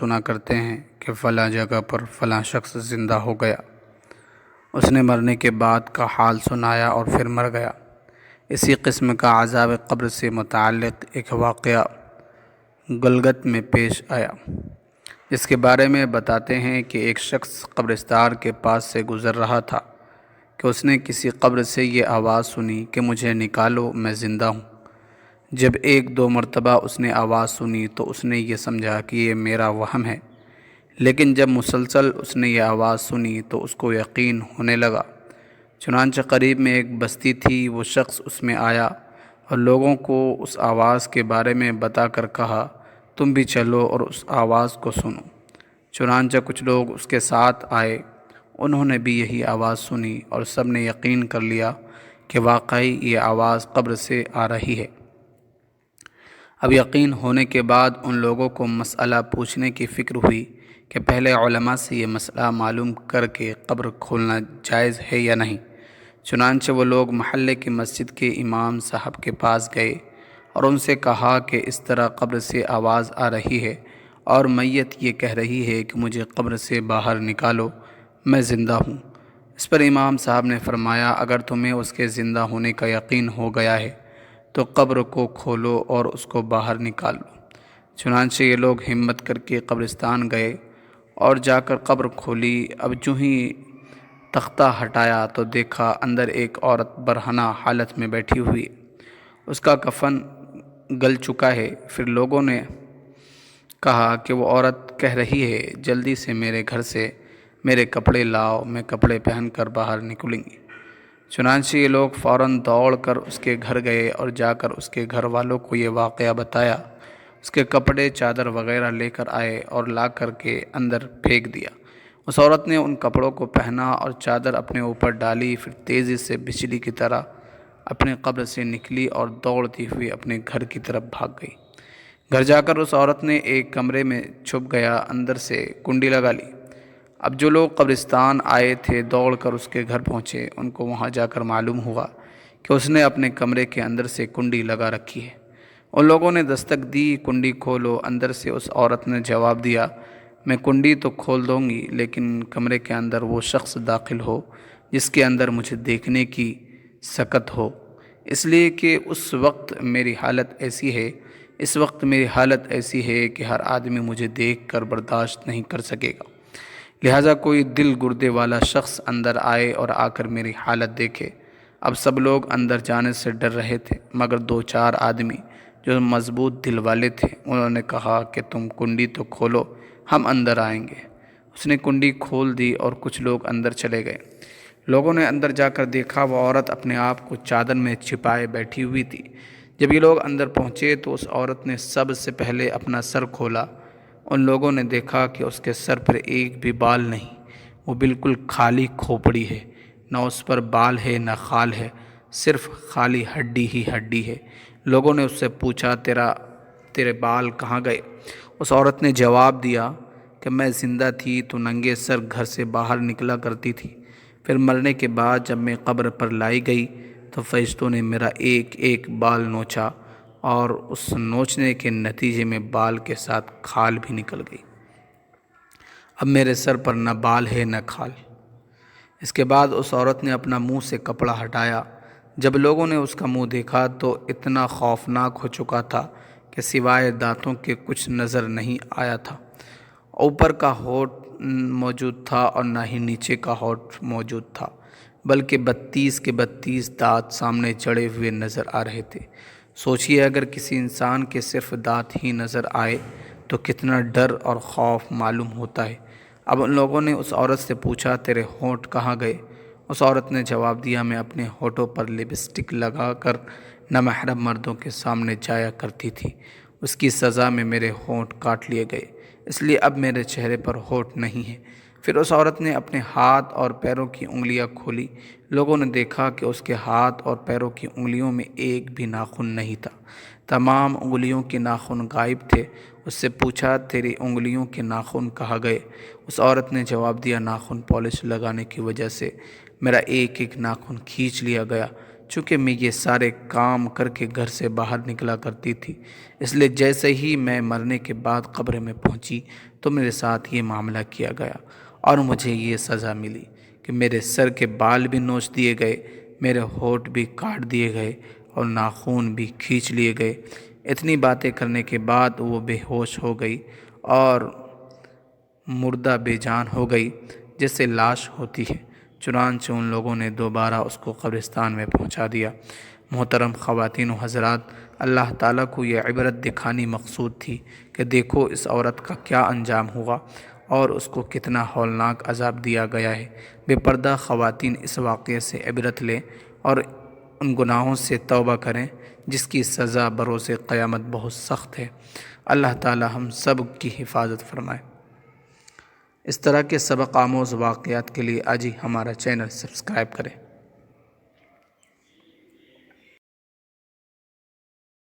سنا کرتے ہیں کہ فلاں جگہ پر فلاں شخص زندہ ہو گیا، اس نے مرنے کے بعد کا حال سنایا اور پھر مر گیا۔ اسی قسم کا عذاب قبر سے متعلق ایک واقعہ گلگت میں پیش آیا، جس کے بارے میں بتاتے ہیں کہ ایک شخص قبرستان کے پاس سے گزر رہا تھا کہ اس نے کسی قبر سے یہ آواز سنی کہ مجھے نکالو، میں زندہ ہوں۔ جب ایک دو مرتبہ اس نے آواز سنی تو اس نے یہ سمجھا کہ یہ میرا وہم ہے، لیکن جب مسلسل اس نے یہ آواز سنی تو اس کو یقین ہونے لگا۔ چنانچہ قریب میں ایک بستی تھی، وہ شخص اس میں آیا اور لوگوں کو اس آواز کے بارے میں بتا کر کہا، تم بھی چلو اور اس آواز کو سنو۔ چنانچہ کچھ لوگ اس کے ساتھ آئے، انہوں نے بھی یہی آواز سنی اور سب نے یقین کر لیا کہ واقعی یہ آواز قبر سے آ رہی ہے۔ اب یقین ہونے کے بعد ان لوگوں کو مسئلہ پوچھنے کی فکر ہوئی کہ پہلے علماء سے یہ مسئلہ معلوم کر کے قبر کھولنا جائز ہے یا نہیں۔ چنانچہ وہ لوگ محلے کی مسجد کے امام صاحب کے پاس گئے اور ان سے کہا کہ اس طرح قبر سے آواز آ رہی ہے اور میت یہ کہہ رہی ہے کہ مجھے قبر سے باہر نکالو، میں زندہ ہوں۔ اس پر امام صاحب نے فرمایا، اگر تمہیں اس کے زندہ ہونے کا یقین ہو گیا ہے تو قبر کو کھولو اور اس کو باہر نکال لو۔ چنانچہ یہ لوگ ہمت کر کے قبرستان گئے اور جا کر قبر کھولی۔ اب جو ہی تختہ ہٹایا تو دیکھا اندر ایک عورت برہنہ حالت میں بیٹھی ہوئی ہے، اس کا کفن گل چکا ہے۔ پھر لوگوں نے کہا کہ وہ عورت کہہ رہی ہے، جلدی سے میرے گھر سے میرے کپڑے لاؤ، میں کپڑے پہن کر باہر نکلوں گی۔ چنانچہ یہ لوگ فوراً دوڑ کر اس کے گھر گئے اور جا کر اس کے گھر والوں کو یہ واقعہ بتایا۔ اس کے کپڑے چادر وغیرہ لے کر آئے اور لا کر کے اندر پھینک دیا۔ اس عورت نے ان کپڑوں کو پہنا اور چادر اپنے اوپر ڈالی، پھر تیزی سے بجلی کی طرح اپنے قبر سے نکلی اور دوڑتی ہوئی اپنے گھر کی طرف بھاگ گئی۔ گھر جا کر اس عورت نے ایک کمرے میں چھپ گیا، اندر سے کنڈی لگا لی۔ اب جو لوگ قبرستان آئے تھے دوڑ کر اس کے گھر پہنچے، ان کو وہاں جا کر معلوم ہوا کہ اس نے اپنے کمرے کے اندر سے کنڈی لگا رکھی ہے۔ ان لوگوں نے دستک دی، کنڈی کھولو۔ اندر سے اس عورت نے جواب دیا، میں کنڈی تو کھول دوں گی لیکن کمرے کے اندر وہ شخص داخل ہو جس کے اندر مجھے دیکھنے کی سکت ہو، اس لیے کہ اس وقت میری حالت ایسی ہے کہ ہر آدمی مجھے دیکھ کر برداشت نہیں کر سکے گا، لہٰذا کوئی دل گردے والا شخص اندر آئے اور آ کر میری حالت دیکھے۔ اب سب لوگ اندر جانے سے ڈر رہے تھے، مگر دو چار آدمی جو مضبوط دل والے تھے انہوں نے کہا کہ تم کنڈی تو کھولو، ہم اندر آئیں گے۔ اس نے کنڈی کھول دی اور کچھ لوگ اندر چلے گئے۔ لوگوں نے اندر جا کر دیکھا وہ عورت اپنے آپ کو چادر میں چھپائے بیٹھی ہوئی تھی۔ جب یہ لوگ اندر پہنچے تو اس عورت نے سب سے پہلے اپنا سر کھولا۔ ان لوگوں نے دیکھا کہ اس کے سر پر ایک بھی بال نہیں، وہ بالکل خالی کھوپڑی ہے، نہ اس پر بال ہے نہ خال ہے، صرف خالی ہڈی ہی ہڈی ہے۔ لوگوں نے اس سے پوچھا، تیرے بال کہاں گئے؟ اس عورت نے جواب دیا کہ میں زندہ تھی تو ننگے سر گھر سے باہر نکلا کرتی تھی، پھر مرنے کے بعد جب میں قبر پر لائی گئی تو فرشتوں نے میرا ایک ایک بال نوچا اور اس نوچنے کے نتیجے میں بال کے ساتھ کھال بھی نکل گئی۔ اب میرے سر پر نہ بال ہے نہ کھال۔ اس کے بعد اس عورت نے اپنا منہ سے کپڑا ہٹایا۔ جب لوگوں نے اس کا منہ دیکھا تو اتنا خوفناک ہو چکا تھا کہ سوائے دانتوں کے کچھ نظر نہیں آیا تھا۔ اوپر کا ہونٹ موجود تھا اور نہ ہی نیچے کا ہونٹ موجود تھا، بلکہ 32 کے 32 دانت سامنے جڑے ہوئے نظر آ رہے تھے۔ سوچئے اگر کسی انسان کے صرف دانت ہی نظر آئے تو کتنا ڈر اور خوف معلوم ہوتا ہے۔ اب ان لوگوں نے اس عورت سے پوچھا، تیرے ہونٹ کہاں گئے؟ اس عورت نے جواب دیا، میں اپنے ہونٹوں پر لپسٹک لگا کر نامحرم مردوں کے سامنے جایا کرتی تھی، اس کی سزا میں میرے ہونٹ کاٹ لیے گئے، اس لیے اب میرے چہرے پر ہونٹ نہیں ہے۔ پھر اس عورت نے اپنے ہاتھ اور پیروں کی انگلیاں کھولی۔ لوگوں نے دیکھا کہ اس کے ہاتھ اور پیروں کی انگلیوں میں ایک بھی ناخن نہیں تھا، تمام انگلیوں کے ناخن غائب تھے۔ اس سے پوچھا، تیری انگلیوں کے ناخن کہاں گئے؟ اس عورت نے جواب دیا، ناخن پالش لگانے کی وجہ سے میرا ایک ایک ناخن کھینچ لیا گیا، چونکہ میں یہ سارے کام کر کے گھر سے باہر نکلا کرتی تھی، اس لیے جیسے ہی میں مرنے کے بعد قبر میں پہنچی تو میرے ساتھ یہ معاملہ کیا گیا اور مجھے یہ سزا ملی کہ میرے سر کے بال بھی نوچ دیے گئے، میرے ہونٹ بھی کاٹ دیے گئے اور ناخن بھی کھینچ لیے گئے۔ اتنی باتیں کرنے کے بعد وہ بے ہوش ہو گئی اور مردہ بے جان ہو گئی جیسے لاش ہوتی ہے۔ چنانچہ ان لوگوں نے دوبارہ اس کو قبرستان میں پہنچا دیا۔ محترم خواتین و حضرات، اللہ تعالیٰ کو یہ عبرت دکھانی مقصود تھی کہ دیکھو اس عورت کا کیا انجام ہوا اور اس کو کتنا ہولناک عذاب دیا گیا ہے۔ بے پردہ خواتین اس واقعے سے عبرت لیں اور ان گناہوں سے توبہ کریں جس کی سزا بروز قیامت بہت سخت ہے۔ اللہ تعالیٰ ہم سب کی حفاظت فرمائے۔ اس طرح کے سبق آموز واقعات کے لیے آج ہی ہمارا چینل سبسکرائب کریں۔